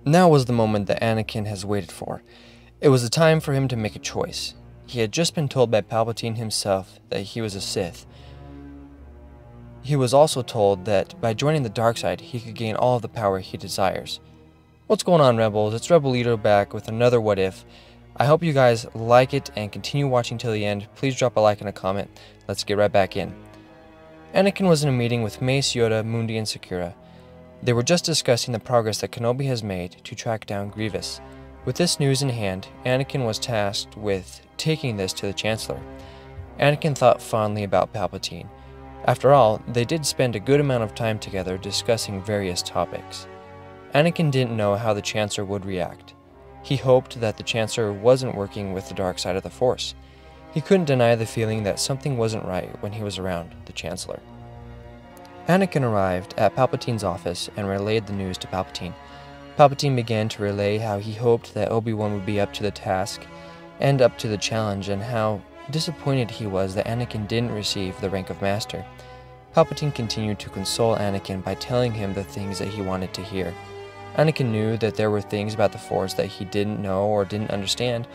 Now was the moment that Anakin has waited for. It was the time for him to make a choice. He had just been told by Palpatine himself that he was a Sith. He was also told that by joining the dark side, he could gain all of the power he desires. What's going on, Rebels? It's Rebel Leader back with another What If. I hope you guys like it and continue watching till the end. Please drop a like and a comment. Let's get right back in. Anakin was in a meeting with Mace, Yoda, Mundi, and Sakura. They were just discussing the progress that Kenobi has made to track down Grievous. With this news in hand, Anakin was tasked with taking this to the Chancellor. Anakin thought fondly about Palpatine. After all, they did spend a good amount of time together discussing various topics. Anakin didn't know how the Chancellor would react. He hoped that the Chancellor wasn't working with the dark side of the Force. He couldn't deny the feeling that something wasn't right when he was around the Chancellor. Anakin arrived at Palpatine's office and relayed the news to Palpatine. Palpatine began to relay how he hoped that Obi-Wan would be up to the task and up to the challenge, and how disappointed he was that Anakin didn't receive the rank of Master. Palpatine continued to console Anakin by telling him the things that he wanted to hear. Anakin knew that there were things about the Force that he didn't know or didn't understand,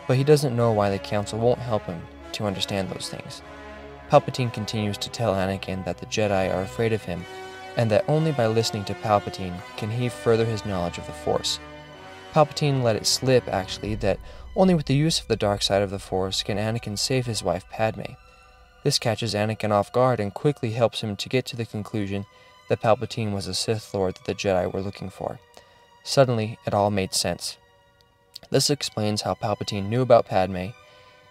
but he doesn't know why the Council won't help him to understand those things. Palpatine continues to tell Anakin that the Jedi are afraid of him, and that only by listening to Palpatine can he further his knowledge of the Force. Palpatine let it slip, actually, that only with the use of the dark side of the Force can Anakin save his wife Padme. This catches Anakin off guard and quickly helps him to get to the conclusion that Palpatine was a Sith Lord that the Jedi were looking for. Suddenly, it all made sense. This explains how Palpatine knew about Padme.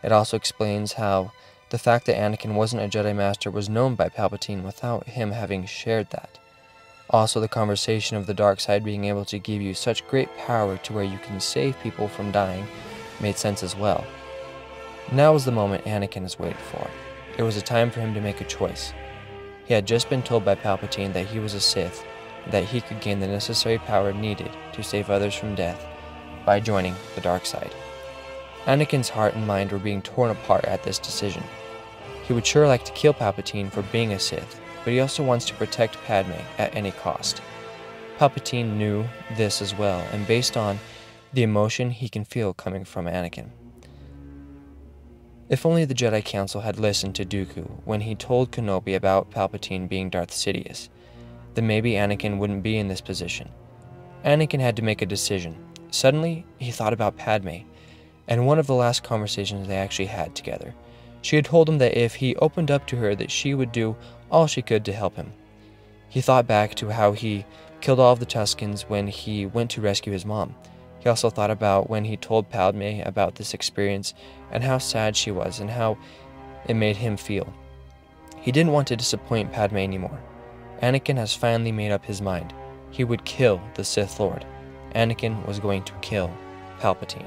It also explains how the fact that Anakin wasn't a Jedi Master was known by Palpatine without him having shared that. Also, the conversation of the dark side being able to give you such great power to where you can save people from dying made sense as well. Now was the moment Anakin has waited for. It was a time for him to make a choice. He had just been told by Palpatine that he was a Sith, and that he could gain the necessary power needed to save others from death by joining the dark side. Anakin's heart and mind were being torn apart at this decision. He would sure like to kill Palpatine for being a Sith, but he also wants to protect Padme at any cost. Palpatine knew this as well, and based on the emotion he can feel coming from Anakin. If only the Jedi Council had listened to Dooku when he told Kenobi about Palpatine being Darth Sidious, then maybe Anakin wouldn't be in this position. Anakin had to make a decision. Suddenly, he thought about Padme, and one of the last conversations they actually had together. She had told him that if he opened up to her, that she would do all she could to help him. He thought back to how he killed all of the Tuskens when he went to rescue his mom. He also thought about when he told Padme about this experience and how sad she was and how it made him feel. He didn't want to disappoint Padme anymore. Anakin has finally made up his mind. He would kill the Sith Lord. Anakin was going to kill Palpatine.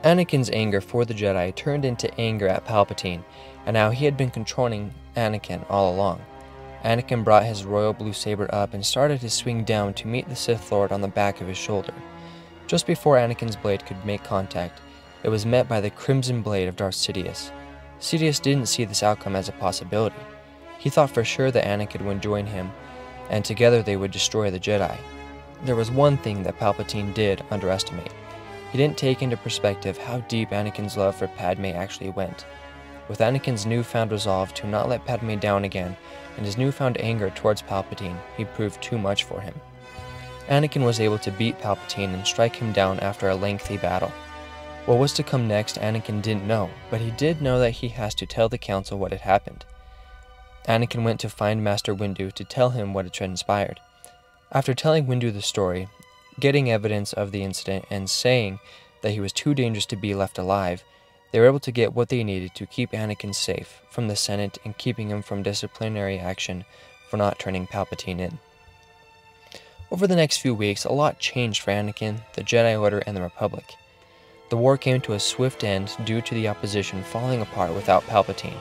Anakin's anger for the Jedi turned into anger at Palpatine, and how he had been controlling Anakin all along. Anakin brought his royal blue saber up and started to swing down to meet the Sith Lord on the back of his shoulder. Just before Anakin's blade could make contact, it was met by the crimson blade of Darth Sidious. Sidious didn't see this outcome as a possibility. He thought for sure that Anakin would join him, and together they would destroy the Jedi. There was one thing that Palpatine did underestimate. He didn't take into perspective how deep Anakin's love for Padme actually went. With Anakin's newfound resolve to not let Padme down again, and his newfound anger towards Palpatine, he proved too much for him. Anakin was able to beat Palpatine and strike him down after a lengthy battle. What was to come next, Anakin didn't know, but he did know that he has to tell the Council what had happened. Anakin went to find Master Windu to tell him what had transpired. After telling Windu the story, getting evidence of the incident, and saying that he was too dangerous to be left alive, they were able to get what they needed to keep Anakin safe from the Senate and keeping him from disciplinary action for not turning Palpatine in. Over the next few weeks, a lot changed for Anakin, the Jedi Order, and the Republic. The war came to a swift end due to the opposition falling apart without Palpatine.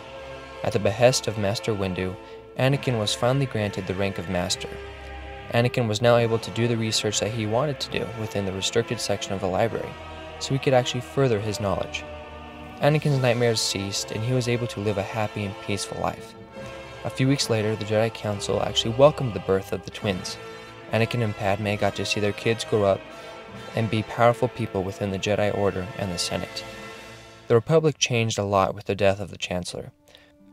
At the behest of Master Windu, Anakin was finally granted the rank of Master. Anakin was now able to do the research that he wanted to do within the restricted section of the library, so he could actually further his knowledge. Anakin's nightmares ceased, and he was able to live a happy and peaceful life. A few weeks later, the Jedi Council actually welcomed the birth of the twins. Anakin and Padme got to see their kids grow up and be powerful people within the Jedi Order and the Senate. The Republic changed a lot with the death of the Chancellor.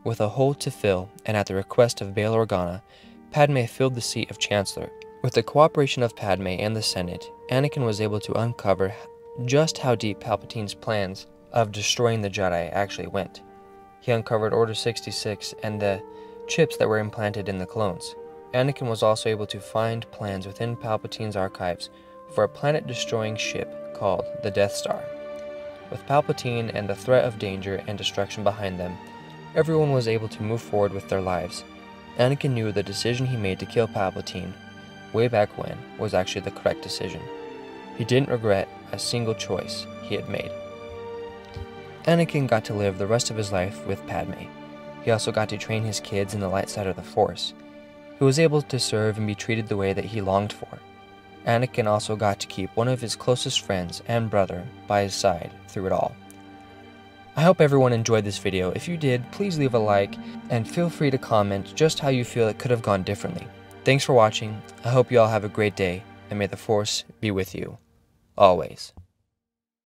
With a hole to fill, and at the request of Bail Organa, Padme filled the seat of Chancellor. With the cooperation of Padme and the Senate, Anakin was able to uncover just how deep Palpatine's plans of destroying the Jedi actually went. He uncovered Order 66 and the chips that were implanted in the clones. Anakin was also able to find plans within Palpatine's archives for a planet-destroying ship called the Death Star. With Palpatine and the threat of danger and destruction behind them, everyone was able to move forward with their lives. Anakin knew the decision he made to kill Palpatine way back when was actually the correct decision. He didn't regret a single choice he had made. Anakin got to live the rest of his life with Padme. He also got to train his kids in the light side of the Force. He was able to serve and be treated the way that he longed for. Anakin also got to keep one of his closest friends and brother by his side through it all. I hope everyone enjoyed this video. If you did, please leave a like and feel free to comment just how you feel it could have gone differently. Thanks for watching. I hope you all have a great day, and may the Force be with you always.